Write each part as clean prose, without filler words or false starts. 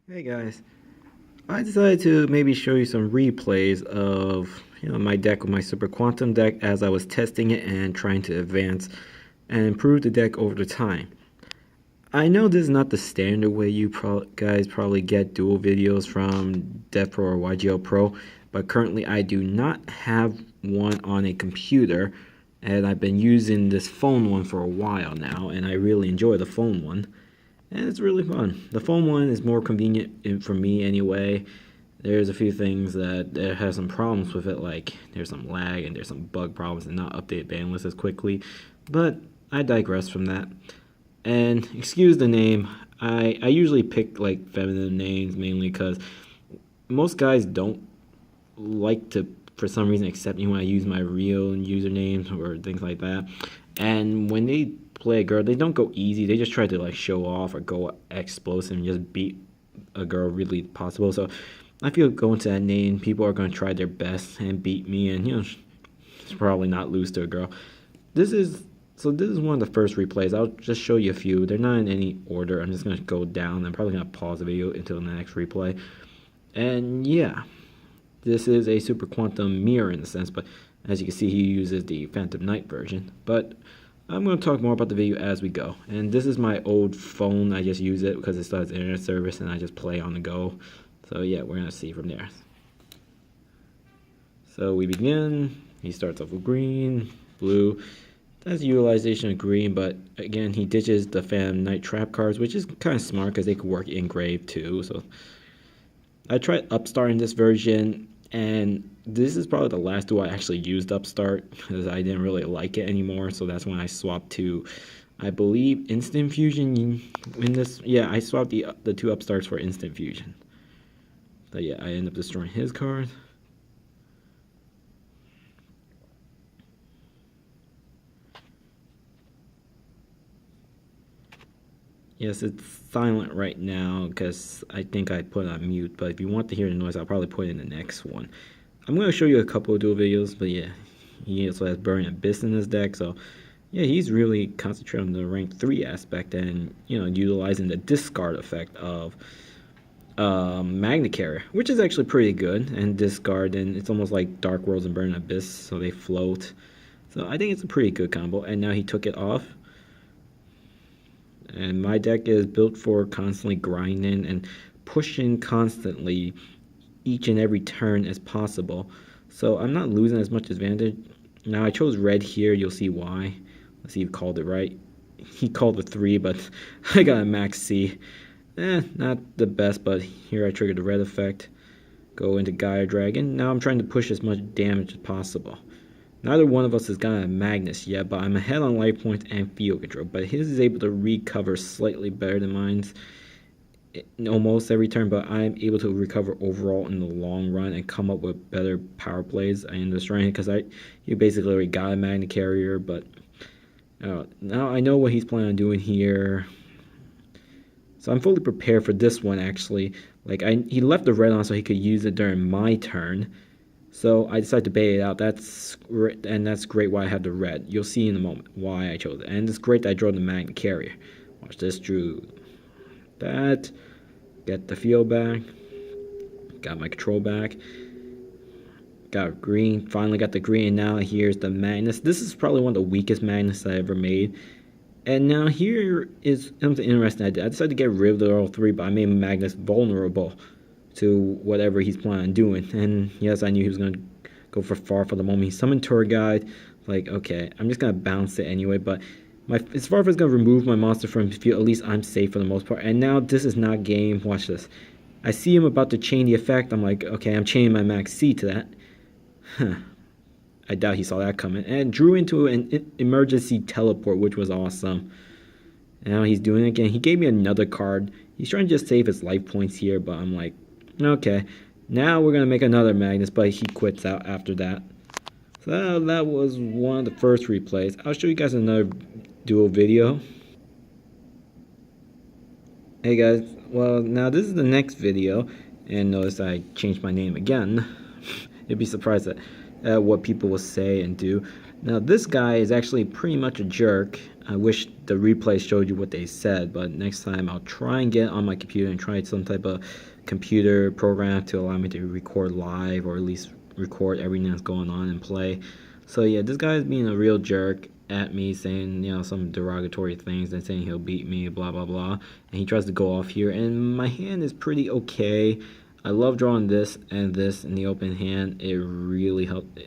Hey guys, I decided to maybe show you some replays of my deck with my Super Quantum deck as I was testing it and trying to advance and improve the deck over the time. I know this is not the standard way you guys probably get duel videos from DevPro or YGOpro, but currently I do not have one on a computer, and I've been using this phone one for a while now, and I really enjoy the phone one. And it's really fun. The phone one is more convenient for me anyway. There's a few things that have some problems with it, like there's some lag and there's some bug problems and not update bandwidth as quickly. But I digress from that. And excuse the name. I usually pick like feminine names mainly because most guys don't like to, for some reason, accept me when I use my real usernames or things like that. And when they play a girl, they don't go easy. They just try to like show off or go explosive and just beat a girl really possible. So I feel going to that name, people are going to try their best and beat me, and probably not lose to a girl. This is one of the first replays. I'll just show you a few. They're not in any order. I'm just going to go down. I'm probably going to pause the video until the next replay. And yeah, this is a Super Quantum mirror in a sense, but as you can see, he uses the Phantom Knight version. But I'm going to talk more about the video as we go. And this is my old phone. I just use it because it still has internet service and I just play on the go. So yeah, we're going to see from there. So we begin. He starts off with green, blue. That's utilization of green, but again, he ditches the Phantom Knight trap cards, which is kind of smart because they could work engraved too. So I tried Upstart in this version, and this is probably the last duel I actually used Upstart because I didn't really like it anymore. So that's when I swapped to, I believe, Instant Fusion. In this, yeah, I swapped the two Upstarts for Instant Fusion. So yeah, I end up destroying his card. Yes, it's silent right now because I think I put it on mute, but if you want to hear the noise, I'll probably put it in the next one. I'm going to show you a couple of duel videos, but yeah, he also has Burning Abyss in his deck, so yeah, he's really concentrating on the rank 3 aspect and, utilizing the discard effect of Magna Carrier, which is actually pretty good, and discard, and it's almost like Dark Worlds and Burning Abyss, so they float. So I think it's a pretty good combo, and now he took it off. And my deck is built for constantly grinding and pushing constantly each and every turn as possible. So I'm not losing as much advantage. Now I chose red here, you'll see why. Let's see if he called it right. He called it 3, but I got a max C. Not the best, but here I triggered the red effect. Go into Gaia Dragon. Now I'm trying to push as much damage as possible. Neither one of us has gotten a Magnus yet, but I'm ahead on life points and field control. But his is able to recover slightly better than mine's almost every turn, but I'm able to recover overall in the long run and come up with better power plays. I am destroying it because you basically already got a Magna Carrier, but now I know what he's planning on doing here. So I'm fully prepared for this one, actually. He left the red on so he could use it during my turn. So I decided to bait it out. That's great why I have the red. You'll see in a moment why I chose it. And it's great that I drew the Magna Carrier. Watch this, drew that. Get the field back. Got my control back. Got green. Finally got the green. And now here's the Magnus. This is probably one of the weakest Magnus I ever made. And now here is something interesting I did. I decided to get rid of all 3, but I made Magnus vulnerable to whatever he's planning on doing. And yes, I knew he was going to go for far for the moment. He summoned Tour Guide. Like, okay, I'm just going to bounce it anyway. But as far as it's going to remove my monster from the field, at least I'm safe for the most part. And now this is not game. Watch this. I see him about to chain the effect. I'm like, okay, I'm chaining my max C to that. Huh. I doubt he saw that coming. And drew into an emergency teleport, which was awesome. Now he's doing it again. He gave me another card. He's trying to just save his life points here, but I'm like, okay, now we're going to make another Magnus, but he quits out after that. So that was one of the first replays. I'll show you guys another duel video. Hey guys, well now this is the next video, and notice I changed my name again. You'd be surprised at what people will say and do. Now this guy is actually pretty much a jerk. I wish the replay showed you what they said, but next time I'll try and get on my computer and try some type of computer program to allow me to record live, or at least record everything that's going on and play. So yeah, this guy is being a real jerk at me, saying, you know, some derogatory things and saying he'll beat me, blah blah blah, and he tries to go off here, and my hand is pretty okay. I love drawing this and this in the open hand. It really helped.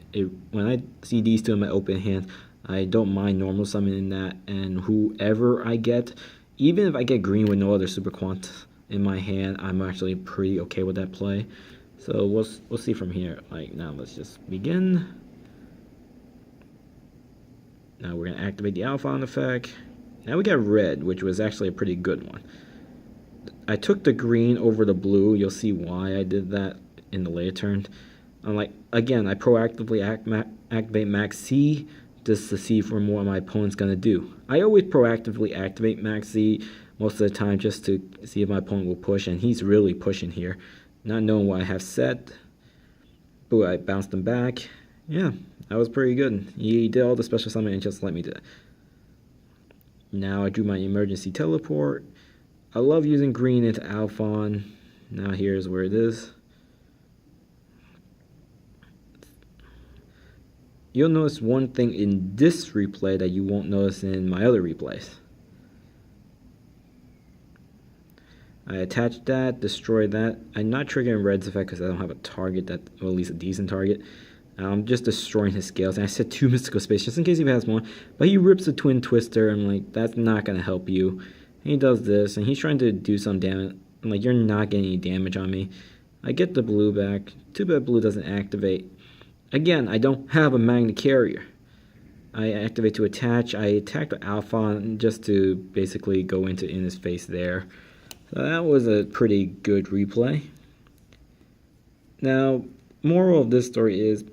When I see these two in my open hand, I don't mind normal summoning that, and whoever I get, even if I get green with no other super quant in my hand, I'm actually pretty okay with that play. So we'll see from here. Like, now let's just begin. Now we're gonna activate the Alphon effect. Now we got red, which was actually a pretty good one. I took the green over the blue. You'll see why I did that in the later turn. I'm like, again, I proactively activate max C just to see from what my opponent's gonna do. I always proactively activate max C most of the time just to see if my opponent will push, and he's really pushing here, not knowing what I have set. Boo, I bounced him back. Yeah, that was pretty good. He did all the special summon and just let me do it. Now I drew my emergency teleport. I love using green into Alphon. Now here's where it is. You'll notice one thing in this replay that you won't notice in my other replays. I attached that, destroyed that. I'm not triggering red's effect because I don't have a target that, or at least a decent target. I'm just destroying his scales, and I set 2 mystical space just in case he has one. But he rips a twin twister. I'm like, that's not gonna help you. And he does this, and he's trying to do some damage. I'm like, you're not getting any damage on me. I get the blue back. Too bad blue doesn't activate. Again, I don't have a magnet carrier. I activate to attach. I attacked with Alphon just to basically go into in his face there. So that was a pretty good replay. Now, moral of this story is,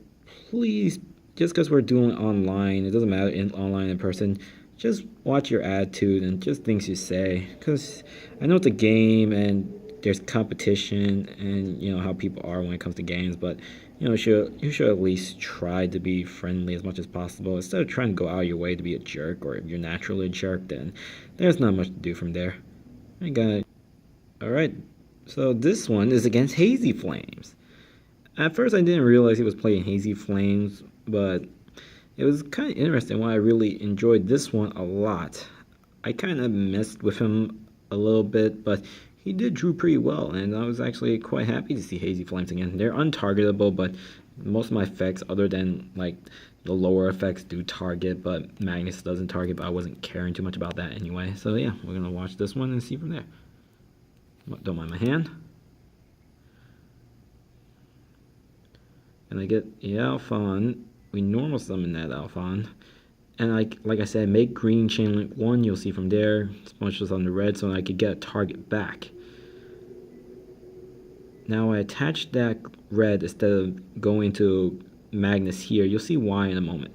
please, just because we're doing online, it doesn't matter online in person, just watch your attitude and just things you say. Because I know it's a game and there's competition and, you know, how people are when it comes to games, but you know, you should at least try to be friendly as much as possible instead of trying to go out of your way to be a jerk. Or if you're naturally a jerk, then there's not much to do from there. I got it. Alright, so this one is against Hazy Flames. At first I didn't realize he was playing Hazy Flames, but it was kind of interesting why I really enjoyed this one a lot. I kind of messed with him a little bit, but he did drew pretty well, and I was actually quite happy to see Hazy Flames again. They're untargetable, but most of my effects, other than like the lower effects, do target, but Magnus doesn't target, but I wasn't caring too much about that anyway. So yeah, we're going to watch this one and see from there. Don't mind my hand. And I get the Alphon. We normal summon that Alphon. And like I said, make green chain link 1. You'll see from there. Sponge this on the red so I could get a target back. Now I attach that red instead of going to Magnus here. You'll see why in a moment.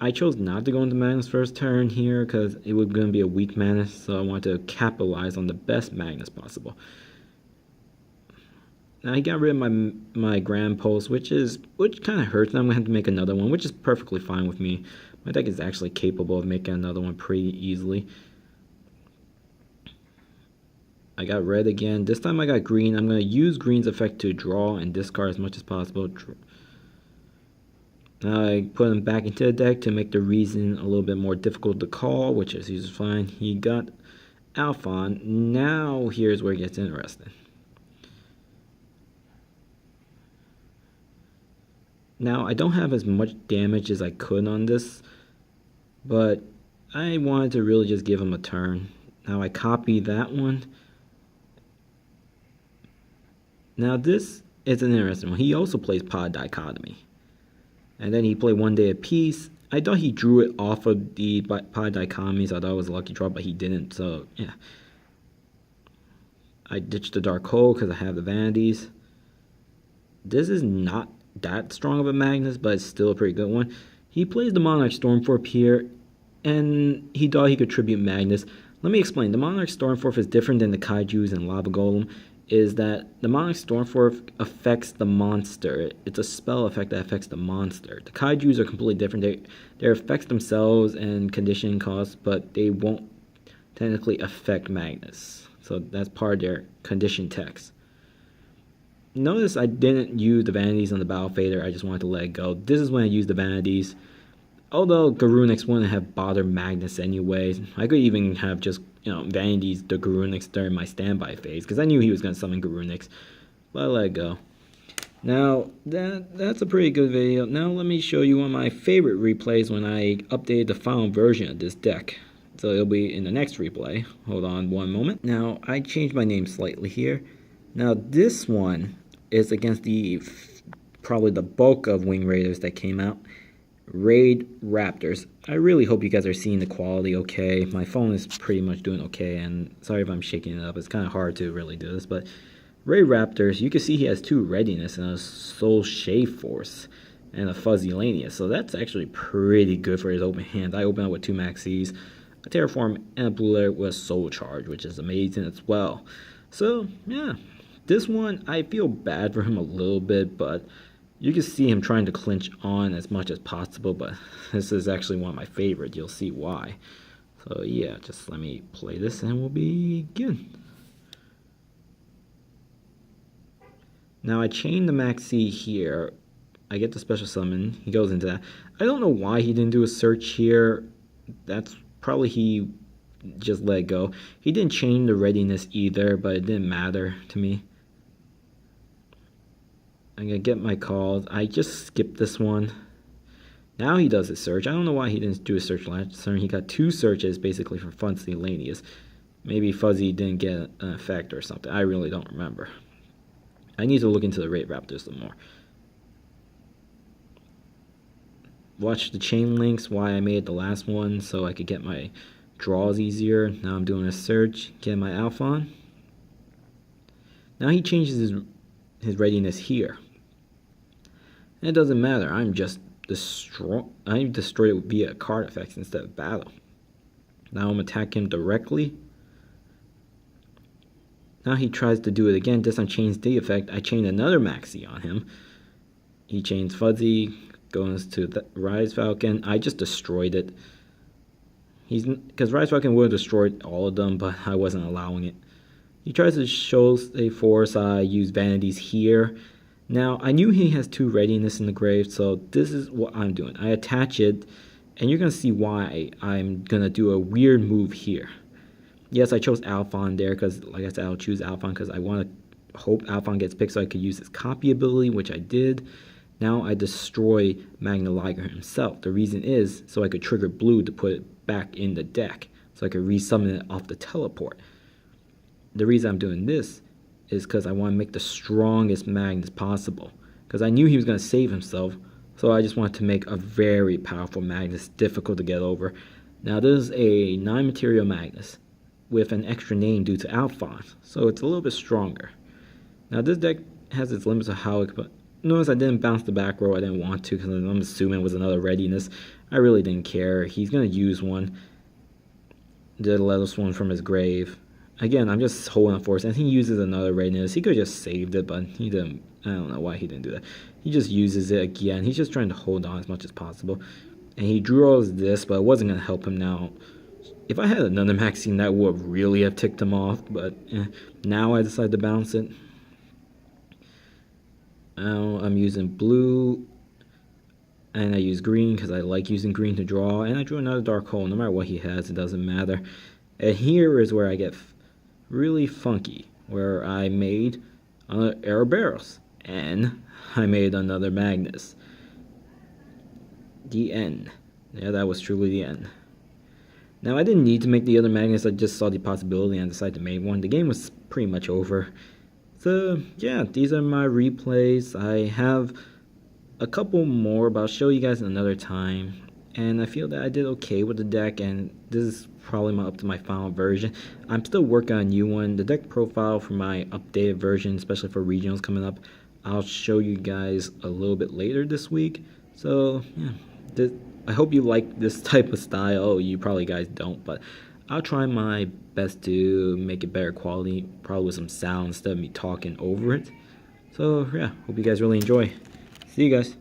I chose not to go into Magnus first turn here because it was going to be a weak Magnus, so I wanted to capitalize on the best Magnus possible. Now I got rid of my Grand Pulse, which kind of hurts. Now I'm going to have to make another one, which is perfectly fine with me. My deck is actually capable of making another one pretty easily. I got red again. This time I got green. I'm going to use green's effect to draw and discard as much as possible. Now I put him back into the deck to make the reason a little bit more difficult to call, which is fine. He got Alphon. Now here's where it gets interesting. Now I don't have as much damage as I could on this, but I wanted to really just give him a turn. Now I copy that one. Now this is an interesting one. He also plays Pod Dichotomy. And then he played One Day of Peace. I thought he drew it off of the Pod Dichotomy, so I thought it was a lucky draw, but he didn't, so yeah. I ditched the Dark Hole because I have the Vanities. This is not that strong of a Magnus, but it's still a pretty good one. He plays the Monarch Stormforth here, and he thought he could tribute Magnus. Let me explain. The Monarch Stormforth is different than the Kaijus and Lava Golem. is that the Demonic Stormforce affects the monster. It's a spell effect that affects the monster. The kaijus are completely different. They affect themselves and conditioning costs, but they won't technically affect Magnus. So that's part of their condition text. Notice I didn't use the vanities on the Battle Fader. I just wanted to let it go. This is when I used the vanities. Although Garunix wouldn't have bothered Magnus anyways. I could even have just, vanities the Garunix during my standby phase, because I knew he was going to summon Garunix. But I let it go. Now, that's a pretty good video. Now let me show you one of my favorite replays when I updated the final version of this deck. So it'll be in the next replay. Hold on one moment. Now, I changed my name slightly here. Now, this one is against probably the bulk of Wing Raiders that came out. Raid Raptors. I really hope you guys are seeing the quality okay. My phone is pretty much doing okay, and sorry if I'm shaking it up. It's kind of hard to really do this, but Raid Raptors, you can see he has 2 Readiness and a Soul Shave Force and a Fuzzy Lania, so that's actually pretty good for his open hand. I open up with 2 Maxis, a Terraform, and a Blue Layer with a Soul Charge, which is amazing as well. So, yeah. This one, I feel bad for him a little bit, but you can see him trying to clinch on as much as possible, but this is actually one of my favorites. You'll see why. So yeah, just let me play this and we'll begin. Now I chain the Maxi here. I get the special summon. He goes into that. I don't know why he didn't do a search here. That's probably he just let it go. He didn't chain the Readiness either, but it didn't matter to me. I'm going to get my calls. I just skipped this one. Now he does a search. I don't know why he didn't do a search last turn. He got 2 searches basically for Fuzzy Lanius. Maybe Fuzzy didn't get an effect or something. I really don't remember. I need to look into the Raid Raptors some more. Watch the chain links, why I made the last one, so I could get my draws easier. Now I'm doing a search, get my Alphon. Now he changes his Readiness here. And it doesn't matter. I'm destroyed it via card effects instead of battle. Now I'm attacking him directly. Now he tries to do it again. This time chains the effect. I chain another Maxi on him. He chains Fuzzy, goes to the Rise Falcon. I just destroyed it. Because Rise Falcon would have destroyed all of them, but I wasn't allowing it. He tries to show a force. I use vanities here. Now, I knew he has 2 Readiness in the grave, so this is what I'm doing. I attach it, and you're going to see why I'm going to do a weird move here. Yes, I chose Alphon there, because, like I said, I'll choose Alphon because I want to hope Alphon gets picked so I could use his copy ability, which I did. Now I destroy Magna Liger himself. The reason is so I could trigger blue to put it back in the deck, so I could resummon it off the teleport. The reason I'm doing this is because I want to make the strongest Magnus possible. Because I knew he was going to save himself, so I just wanted to make a very powerful Magnus difficult to get over. Now this is a 9-material Magnus with an extra name due to Alphon, so it's a little bit stronger. Now this deck has its limits of how it could... Notice I didn't bounce the back row. I didn't want to because I'm assuming it was another Readiness. I really didn't care. He's going to use one. Did let us one from his grave. Again, I'm just holding on force, and he uses another Readiness. He could have just saved it, but he didn't. I don't know why he didn't do that. He just uses it again. He's just trying to hold on as much as possible. And he draws this, but it wasn't going to help him now. If I had another Maxine, that would really have ticked him off, but now I decided to bounce it. Now I'm using blue, and I use green because I like using green to draw, and I drew another Dark Hole. No matter what he has, it doesn't matter. And here is where I get really funky, where I made another Ouroboros, and I made another Magnus. The end. Yeah, that was truly the end. Now, I didn't need to make the other Magnus. I just saw the possibility and decided to make one. The game was pretty much over. So, yeah, these are my replays. I have a couple more, but I'll show you guys another time. And I feel that I did okay with the deck, and this is probably up to my final version. I'm still working on a new one. The deck profile for my updated version, especially for regionals coming up, I'll show you guys a little bit later this week. So, yeah, I hope you like this type of style. You probably guys don't, but I'll try my best to make it better quality, probably with some sound instead of me talking over it. So yeah, hope you guys really enjoy. See you guys.